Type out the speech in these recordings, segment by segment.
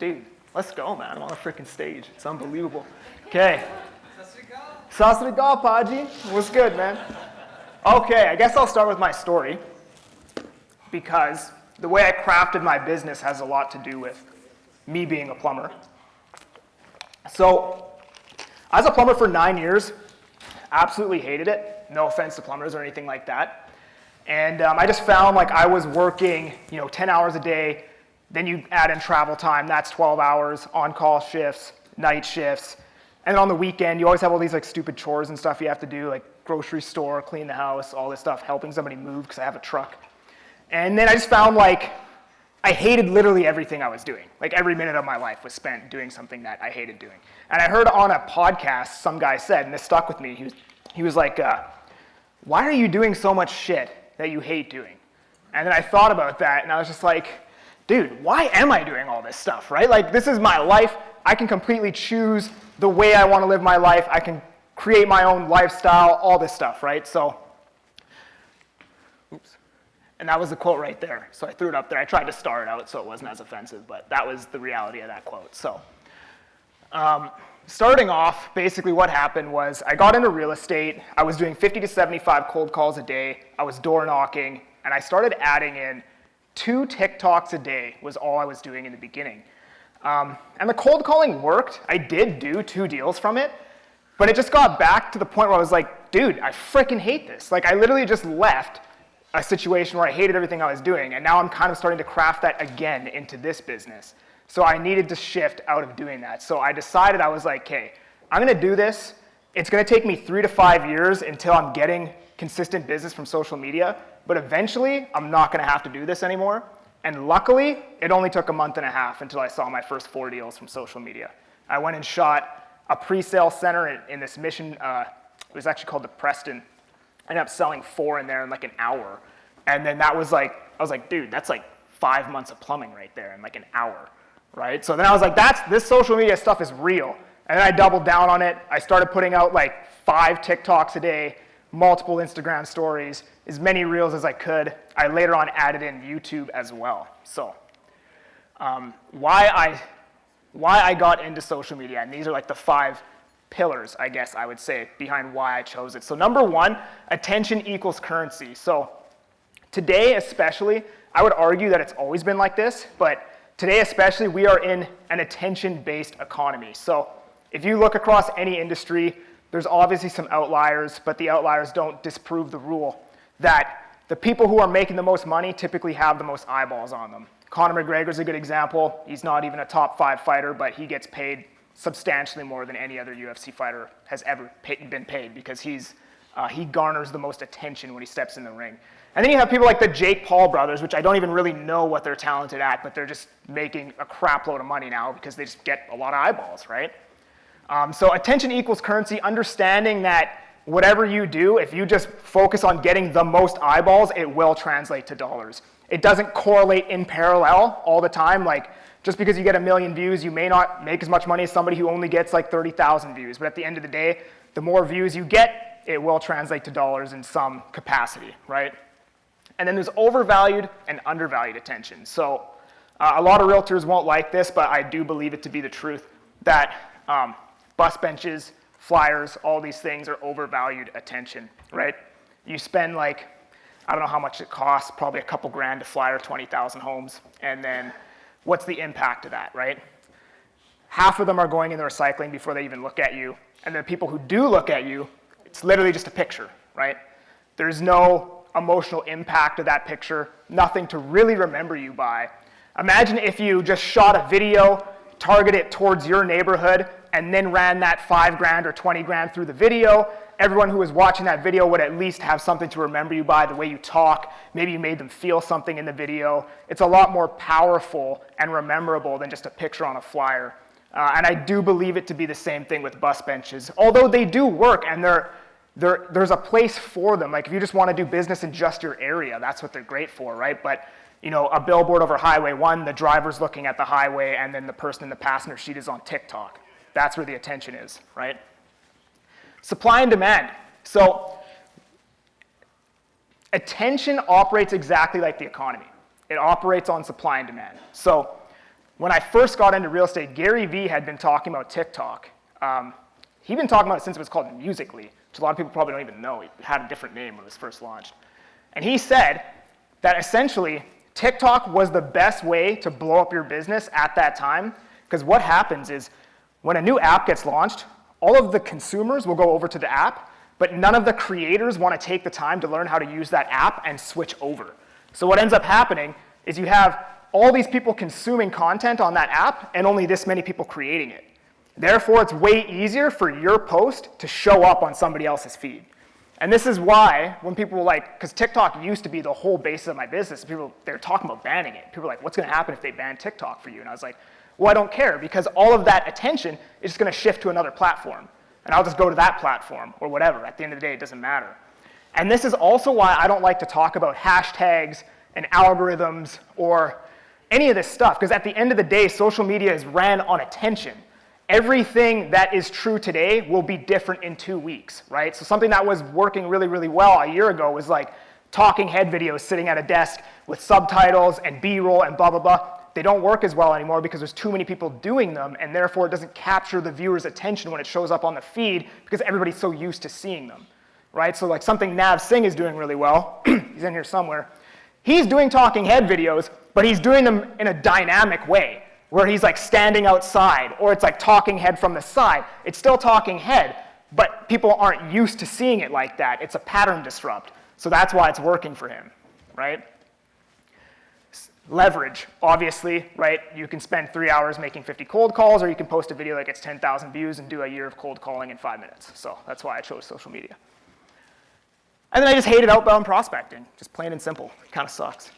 Dude, let's go, man. I'm on the freaking stage. It's unbelievable. Okay. Sat Sri Akal, Paji. What's good, man? Okay, I guess I'll start with my story because the way I crafted my business has a lot to do with me being a plumber. So, I was a plumber for 9 years. Absolutely hated it. No offense to plumbers or anything like that. And I just found like I was working, 10 hours a day. Then you add in travel time. That's 12 hours, on-call shifts, night shifts. And then on the weekend, you always have all these like stupid chores and stuff you have to do, like grocery store, clean the house, all this stuff, helping somebody move because I have a truck. And then I just found like I hated literally everything I was doing. Like every minute of my life was spent doing something that I hated doing. And I heard on a podcast, some guy said, and this stuck with me, he was like, why are you doing so much shit that you hate doing? And then I thought about that and I was just like, dude, why am I doing all this stuff, right? Like this is my life. I can completely choose the way I want to live my life. I can create my own lifestyle, all this stuff, right? So, oops. And that was the quote right there. So I threw it up there. I tried to star it out so it wasn't as offensive, but that was the reality of that quote. So, starting off, basically what happened was I got into real estate. I was doing 50 to 75 cold calls a day. I was door knocking, and I started adding in 2 TikToks a day was all I was doing in the beginning. And the cold calling worked. I did do 2 deals from it, but it just got back to the point where I was like, dude, I freaking hate this. Like I literally just left a situation where I hated everything I was doing, and now I'm kind of starting to craft that again into this business. So I needed to shift out of doing that. So I decided, I was like, okay, I'm gonna do this. It's gonna take me 3 to 5 years until I'm getting consistent business from social media, but eventually I'm not gonna have to do this anymore. And luckily, it only took a month and a half until I saw my first 4 deals from social media. I went and shot a pre-sale center in this mission, it was actually called the Preston. I ended up selling 4 in there in like an hour. And then that was like, I was like, dude, that's like 5 months of plumbing right there in like an hour, right? So then I was like, this social media stuff is real. And then I doubled down on it. I started putting out like 5 TikToks a day, multiple Instagram stories, as many reels as I could. I later on added in YouTube as well. So why I got into social media, and these are like the 5 pillars, I guess I would say, behind why I chose it. So number 1, attention equals currency. So today especially, I would argue that it's always been like this, but today especially we are in an attention-based economy. So if you look across any industry, there's obviously some outliers, but the outliers don't disprove the rule that the people who are making the most money typically have the most eyeballs on them. Conor McGregor's a good example. He's not even a top 5 fighter, but he gets paid substantially more than any other UFC fighter has ever been paid because he garners the most attention when he steps in the ring. And then you have people like the Jake Paul brothers, which I don't even really know what they're talented at, but they're just making a crap load of money now because they just get a lot of eyeballs, right? So attention equals currency, understanding that whatever you do, if you just focus on getting the most eyeballs, it will translate to dollars. It doesn't correlate in parallel all the time. Like just because you get 1 million views, you may not make as much money as somebody who only gets like 30,000 views. But at the end of the day, the more views you get, it will translate to dollars in some capacity, right? And then there's overvalued and undervalued attention. So a lot of realtors won't like this, but I do believe it to be the truth that bus benches, flyers, all these things are overvalued attention, right? You spend like, I don't know how much it costs, probably a couple grand to flyer 20,000 homes, and then what's the impact of that, right? Half of them are going in the recycling before they even look at you, and the people who do look at you, it's literally just a picture, right? There's no emotional impact of that picture, nothing to really remember you by. Imagine if you just shot a video, target it towards your neighborhood, and then ran that 5 grand or 20 grand through the video. Everyone who was watching that video would at least have something to remember you by, the way you talk. Maybe you made them feel something in the video. It's a lot more powerful and rememberable than just a picture on a flyer. And I do believe it to be the same thing with bus benches. Although they do work and there's a place for them. Like if you just want to do business in just your area, that's what they're great for, right? But a billboard over Highway 1, the driver's looking at the highway, and then the person in the passenger seat is on TikTok. That's where the attention is, right? Supply and demand. So attention operates exactly like the economy. It operates on supply and demand. So when I first got into real estate, Gary Vee had been talking about TikTok. He'd been talking about it since it was called Musical.ly, which a lot of people probably don't even know. It had a different name when it was first launched. And he said that essentially TikTok was the best way to blow up your business at that time, because what happens is when a new app gets launched, all of the consumers will go over to the app, but none of the creators want to take the time to learn how to use that app and switch over. So what ends up happening is you have all these people consuming content on that app and only this many people creating it. Therefore, it's way easier for your post to show up on somebody else's feed. And this is why when people were like, because TikTok used to be the whole basis of my business, they're talking about banning it. People were like, what's going to happen if they ban TikTok for you? And I was like, well, I don't care, because all of that attention is just going to shift to another platform. And I'll just go to that platform or whatever. At the end of the day, it doesn't matter. And this is also why I don't like to talk about hashtags and algorithms or any of this stuff, because at the end of the day, social media is ran on attention. Everything that is true today will be different in 2 weeks, right? So something that was working really, really well a year ago was like talking head videos sitting at a desk with subtitles and B-roll and blah, blah, blah. They don't work as well anymore because there's too many people doing them, and therefore it doesn't capture the viewer's attention when it shows up on the feed because everybody's so used to seeing them, right? So like something Nav Singh is doing really well, he's in here somewhere. He's doing talking head videos, but he's doing them in a dynamic way, where he's like standing outside, or it's like talking head from the side. It's still talking head, but people aren't used to seeing it like that. It's a pattern disrupt. So that's why it's working for him, right? Leverage, obviously, right? You can spend 3 hours making 50 cold calls, or you can post a video that gets 10,000 views and do a year of cold calling in 5 minutes. So that's why I chose social media. And then I just hated outbound prospecting, just plain and simple. It kind of sucks.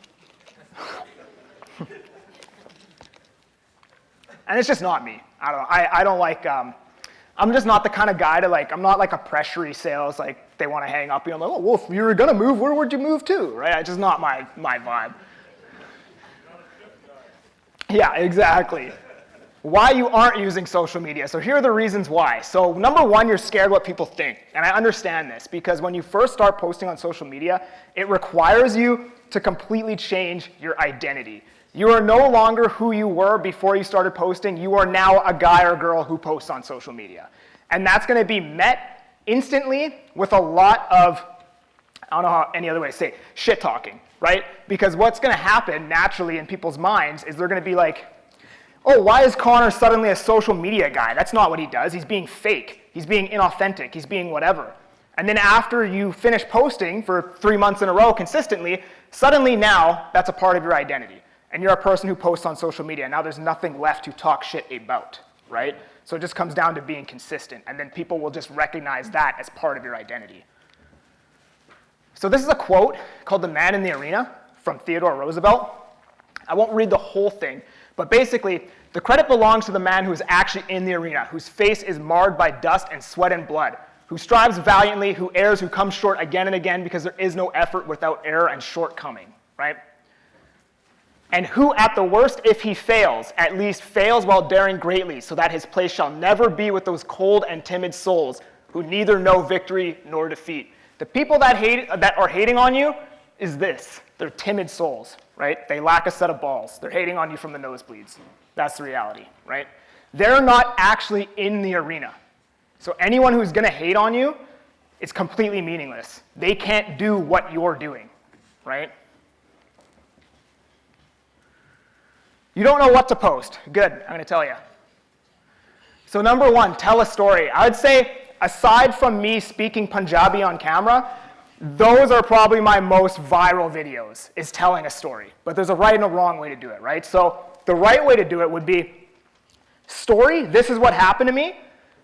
And it's just not me. I don't know. I don't like, I'm just not the kind of guy to like, I'm not like a pressury sales, like they want to hang up. I'm like, oh, well, if you were going to move, where would you move to, right? It's just not my vibe. Yeah, exactly. Why you aren't using social media. So here are the reasons why. So number one, you're scared what people think. And I understand this because when you first start posting on social media, it requires you to completely change your identity. You are no longer who you were before you started posting. You are now a guy or girl who posts on social media. And that's going to be met instantly with a lot of, I don't know how any other way to say it, shit talking, right? Because what's going to happen naturally in people's minds is they're going to be like, oh, why is Conor suddenly a social media guy? That's not what he does. He's being fake. He's being inauthentic. He's being whatever. And then after you finish posting for 3 months in a row consistently, suddenly now that's a part of your identity. And you're a person who posts on social media. Now there's nothing left to talk shit about, right? So it just comes down to being consistent. And then people will just recognize that as part of your identity. So this is a quote called "The Man in the Arena" from Theodore Roosevelt. I won't read the whole thing, but basically, the credit belongs to the man who is actually in the arena, whose face is marred by dust and sweat and blood, who strives valiantly, who errs, who comes short again and again, because there is no effort without error and shortcoming, right? And who at the worst, if he fails, at least fails while daring greatly, so that his place shall never be with those cold and timid souls, who neither know victory nor defeat. The people that are hating on you is this. They're timid souls, right? They lack a set of balls. They're hating on you from the nosebleeds. That's the reality, right? They're not actually in the arena. So anyone who's going to hate on you, it's completely meaningless. They can't do what you're doing, right? You don't know what to post. Good, I'm going to tell you. So number one, tell a story. I would say, aside from me speaking Punjabi on camera, those are probably my most viral videos, is telling a story. But there's a right and a wrong way to do it, right? So the right way to do it would be story, this is what happened to me,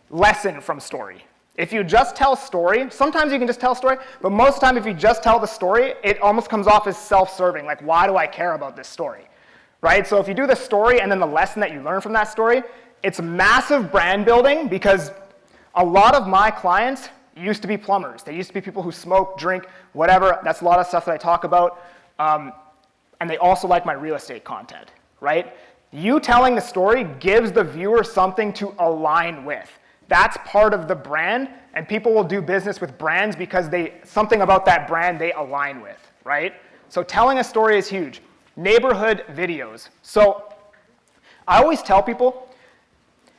lesson from story. If you just tell story, sometimes you can just tell story, but most of the time if you just tell the story, it almost comes off as self-serving, like why do I care about this story, right? So if you do the story and then the lesson that you learn from that story, it's massive brand building because a lot of my clients used to be plumbers. They used to be people who smoke, drink, whatever. That's a lot of stuff that I talk about. And they also like my real estate content, right? You telling the story gives the viewer something to align with. That's part of the brand, and people will do business with brands because something about that brand they align with, right? So telling a story is huge. Neighborhood videos. So I always tell people,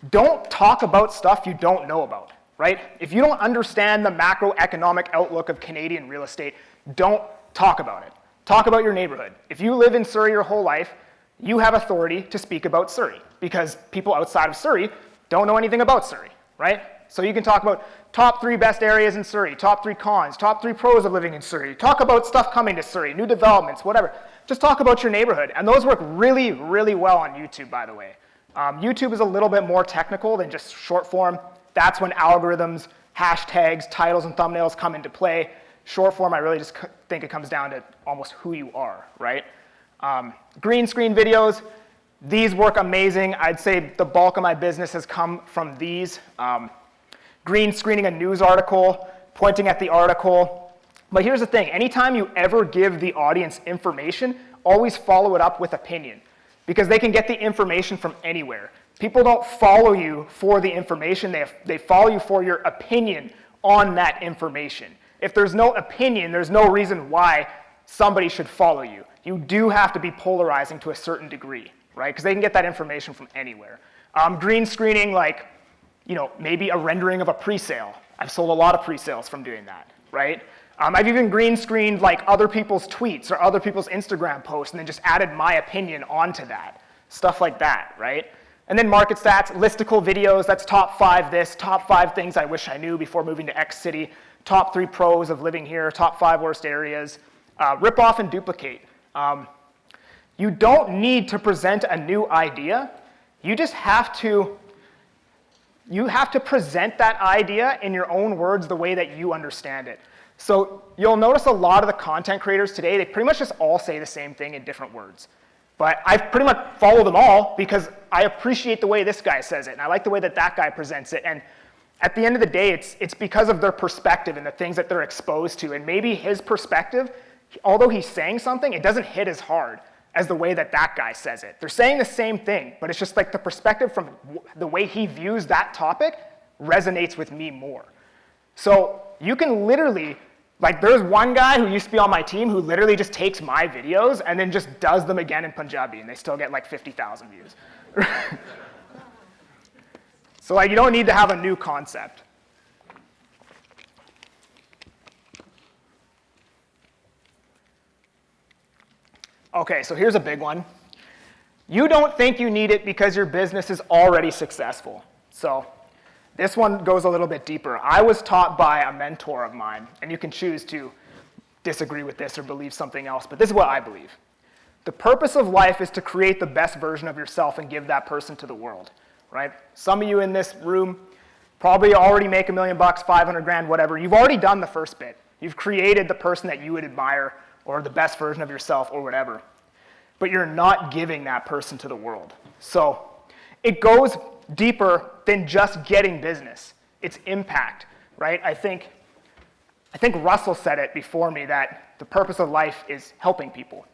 don't talk about stuff you don't know about, right? If you don't understand the macroeconomic outlook of Canadian real estate, don't talk about it. Talk about your neighborhood. If you live in Surrey your whole life, you have authority to speak about Surrey because people outside of Surrey don't know anything about Surrey, right? So you can talk about top 3 best areas in Surrey, top 3 cons, top 3 pros of living in Surrey. Talk about stuff coming to Surrey, new developments, whatever. Just talk about your neighborhood. And those work really, really well on YouTube, by the way. YouTube is a little bit more technical than just short form. That's when algorithms, hashtags, titles, and thumbnails come into play. Short form, I really just think it comes down to almost who you are, right? Green screen videos, these work amazing. I'd say the bulk of my business has come from these. Green screening a news article, pointing at the article. But here's the thing, anytime you ever give the audience information, always follow it up with opinion, because they can get the information from anywhere. People don't follow you for the information, they follow you for your opinion on that information. If there's no opinion, there's no reason why somebody should follow you. You do have to be polarizing to a certain degree, right? Because they can get that information from anywhere. Green screening, like, you know, maybe a rendering of a pre-sale. I've sold a lot of pre-sales from doing that, right? I've even green screened like other people's tweets or other people's Instagram posts and then just added my opinion onto that. Stuff like that, right? And then market stats, listicle videos, that's top 5 this, top 5 things I wish I knew before moving to X city, top 3 pros of living here, top 5 worst areas. Rip off and duplicate. You don't need to present a new idea. You just have to present that idea in your own words the way that you understand it. So you'll notice a lot of the content creators today, they pretty much just all say the same thing in different words. But I pretty much follow them all because I appreciate the way this guy says it, and I like the way that that guy presents it. And at the end of the day, it's because of their perspective and the things that they're exposed to. And maybe his perspective, although he's saying something, it doesn't hit as hard as the way that that guy says it. They're saying the same thing, but it's just like the perspective from the way he views that topic resonates with me more. So you can literally, like there's one guy who used to be on my team who literally just takes my videos and then just does them again in Punjabi, and they still get like 50,000 views. So like you don't need to have a new concept. Okay, so here's a big one. You don't think you need it because your business is already successful. So this one goes a little bit deeper. I was taught by a mentor of mine, and you can choose to disagree with this or believe something else, but this is what I believe. The purpose of life is to create the best version of yourself and give that person to the world, right? Some of you in this room probably already make $1 million, 500 grand, whatever. You've already done the first bit. You've created the person that you would admire or the best version of yourself or whatever. But you're not giving that person to the world. So it goes deeper than just getting business. It's impact, right? I think Russell said it before me that the purpose of life is helping people.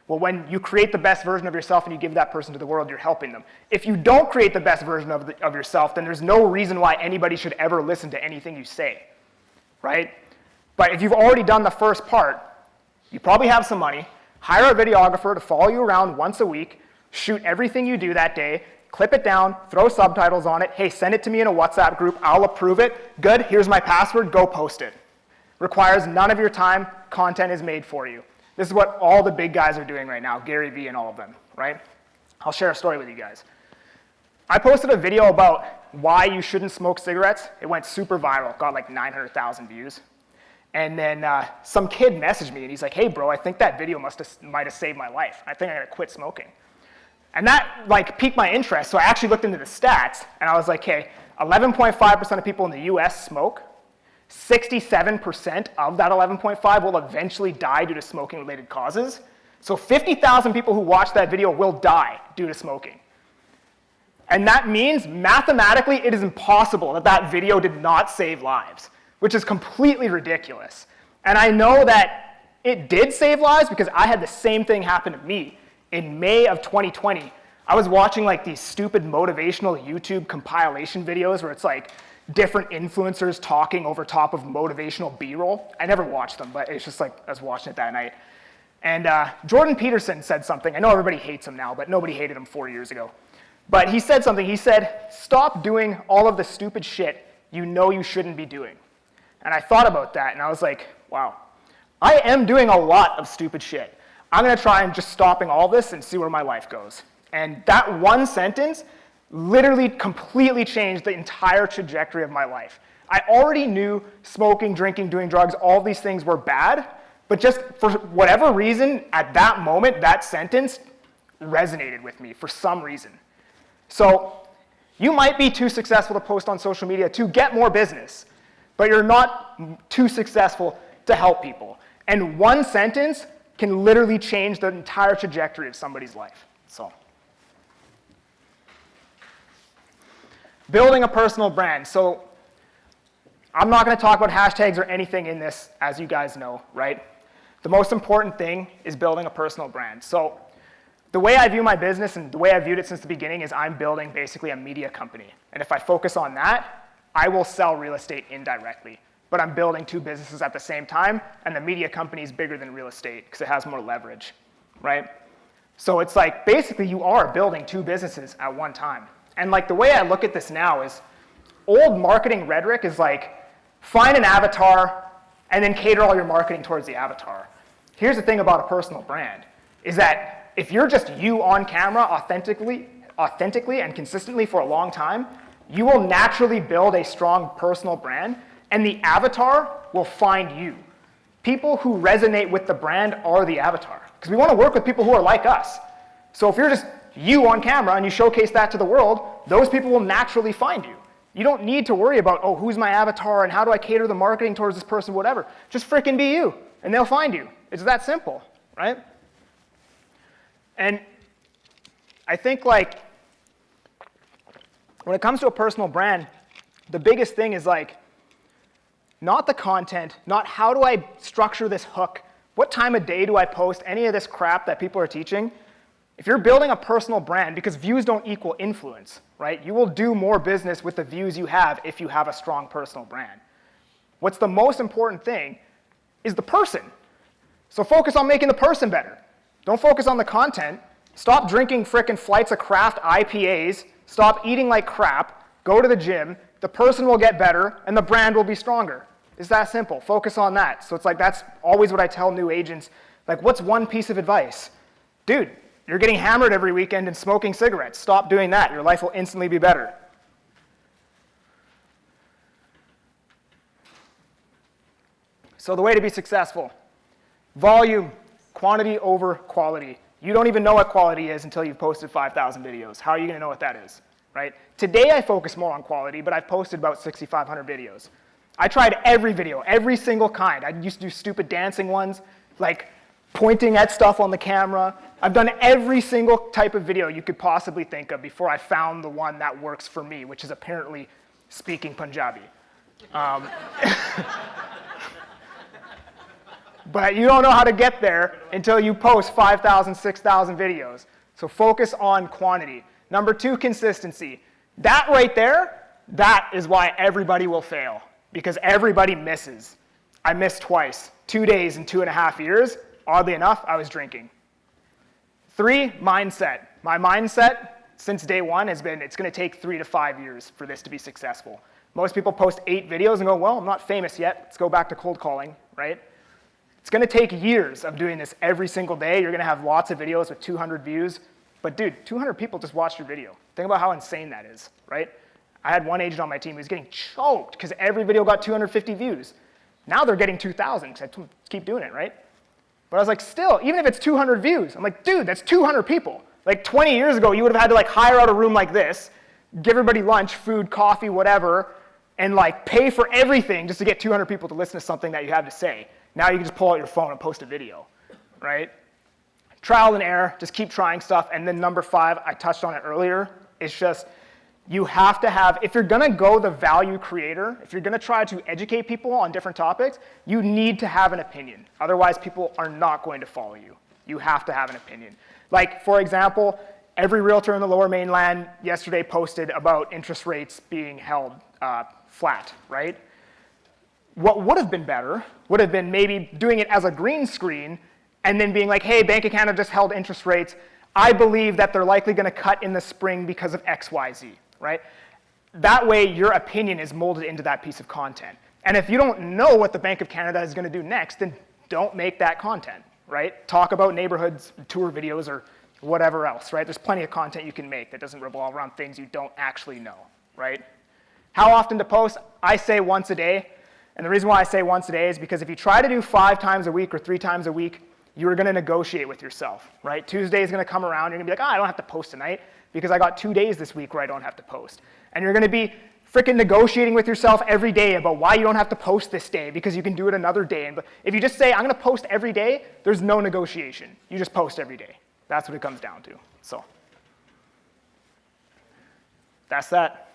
Well, when you create the best version of yourself and you give that person to the world, you're helping them. If you don't create the best version of yourself, then there's no reason why anybody should ever listen to anything you say, right? But if you've already done the first part, you probably have some money, hire a videographer to follow you around once a week, shoot everything you do that day, clip it down, throw subtitles on it, hey, send it to me in a WhatsApp group, I'll approve it, good, here's my password, go post it. Requires none of your time, content is made for you. This is what all the big guys are doing right now, Gary Vee and all of them, right? I'll share a story with you guys. I posted a video about why you shouldn't smoke cigarettes. It went super viral, got like 900,000 views. And then some kid messaged me and he's like, hey bro, I think that video might have saved my life. I think I'm gonna quit smoking. And that like piqued my interest, so I actually looked into the stats and I was like, hey, 11.5% of people in the US smoke. 67% of that 11.5 will eventually die due to smoking-related causes. So 50,000 people who watch that video will die due to smoking. And that means mathematically it is impossible that that video did not save lives, which is completely ridiculous. And I know that it did save lives because I had the same thing happen to me in May of 2020. I was watching like these stupid motivational YouTube compilation videos where it's like different influencers talking over top of motivational B-roll. I never watched them, but it's just like I was watching it that night. And Jordan Peterson said something. I know everybody hates him now, but nobody hated him 4 years ago. But he said something. He said, stop doing all of the stupid shit you know you shouldn't be doing. And I thought about that, and I was like, wow, I am doing a lot of stupid shit. I'm going to try and just stopping all this and see where my life goes. And that one sentence literally completely changed the entire trajectory of my life. I already knew smoking, drinking, doing drugs, all these things were bad, but just for whatever reason, at that moment, that sentence resonated with me for some reason. So you might be too successful to post on social media to get more business, but you're not too successful to help people. And one sentence can literally change the entire trajectory of somebody's life. So, building a personal brand. So, I'm not going to talk about hashtags or anything in this, as you guys know, right? The most important thing is building a personal brand. So, the way I view my business and the way I've viewed it since the beginning is I'm building basically a media company. And if I focus on that, I will sell real estate indirectly. But I'm building two businesses at the same time, and the media company is bigger than real estate because it has more leverage, right? So it's like basically you are building two businesses at one time. And like the way I look at this now is old marketing rhetoric is like find an avatar and then cater all your marketing towards the avatar. Here's the thing about a personal brand is that if you're just you on camera authentically and consistently for a long time, you will naturally build a strong personal brand, and the avatar will find you. People who resonate with the brand are the avatar, because we want to work with people who are like us. So if you're just you on camera and you showcase that to the world, those people will naturally find you. You don't need to worry about, oh, who's my avatar and how do I cater the marketing towards this person, whatever. Just frickin' be you, and they'll find you. It's that simple, right? And I think like when it comes to a personal brand, the biggest thing is like not the content, not how do I structure this hook, what time of day do I post, any of this crap that people are teaching. If you're building a personal brand, because views don't equal influence, right? You will do more business with the views you have if you have a strong personal brand. What's the most important thing is the person. So focus on making the person better. Don't focus on the content. Stop drinking frickin' flights of craft IPAs. Stop eating like crap. Go to the gym. The person will get better, and the brand will be stronger. It's that simple. Focus on that. So it's like that's always what I tell new agents. Like, what's one piece of advice? Dude, you're getting hammered every weekend and smoking cigarettes. Stop doing that. Your life will instantly be better. So the way to be successful, volume. Quantity over quality. You don't even know what quality is until you've posted 5,000 videos. How are you going to know what that is, right? Today I focus more on quality, but I've posted about 6,500 videos. I tried every video, every single kind. I used to do stupid dancing ones, like pointing at stuff on the camera. I've done every single type of video you could possibly think of before I found the one that works for me, which is apparently speaking Punjabi. But you don't know how to get there until you post 5,000, 6,000 videos. So focus on quantity. Number 2, consistency. That right there, that is why everybody will fail, because everybody misses. I missed twice, 2 days in 2.5 years. Oddly enough, I was drinking. 3, mindset. My mindset since day one has been it's going to take 3 to 5 years for this to be successful. Most people post 8 videos and go, well, I'm not famous yet. Let's go back to cold calling, right? It's going to take years of doing this every single day. You're going to have lots of videos with 200 views. But dude, 200 people just watched your video. Think about how insane that is, right? I had one agent on my team who was getting choked because every video got 250 views. Now they're getting 2,000 because I told them to keep doing it, right? But I was like, still, even if it's 200 views, I'm like, dude, that's 200 people. Like 20 years ago, you would have had to like hire out a room like this, give everybody lunch, food, coffee, whatever, and like pay for everything just to get 200 people to listen to something that you have to say. Now you can just pull out your phone and post a video, right? Trial and error, just keep trying stuff. And then number 5, I touched on it earlier, it's just you have to have, if you're going to go the value creator, if you're going to try to educate people on different topics, you need to have an opinion. Otherwise, people are not going to follow you. You have to have an opinion. Like, for example, every realtor in the Lower Mainland yesterday posted about interest rates being held flat, right? What would have been better would have been maybe doing it as a green screen and then being like, hey, Bank of Canada just held interest rates. I believe that they're likely going to cut in the spring because of X, Y, Z, right? That way, your opinion is molded into that piece of content. And if you don't know what the Bank of Canada is going to do next, then don't make that content, right? Talk about neighborhoods, tour videos, or whatever else, right? There's plenty of content you can make that doesn't revolve around things you don't actually know, right? How often to post? I say once a day. And the reason why I say once a day is because if you try to do 5 times a week or 3 times a week, you're going to negotiate with yourself, right? Tuesday is going to come around, you're going to be like, I don't have to post tonight because I got 2 days this week where I don't have to post. And you're going to be freaking negotiating with yourself every day about why you don't have to post this day because you can do it another day. And if you just say, I'm going to post every day, there's no negotiation. You just post every day. That's what it comes down to. So that's that.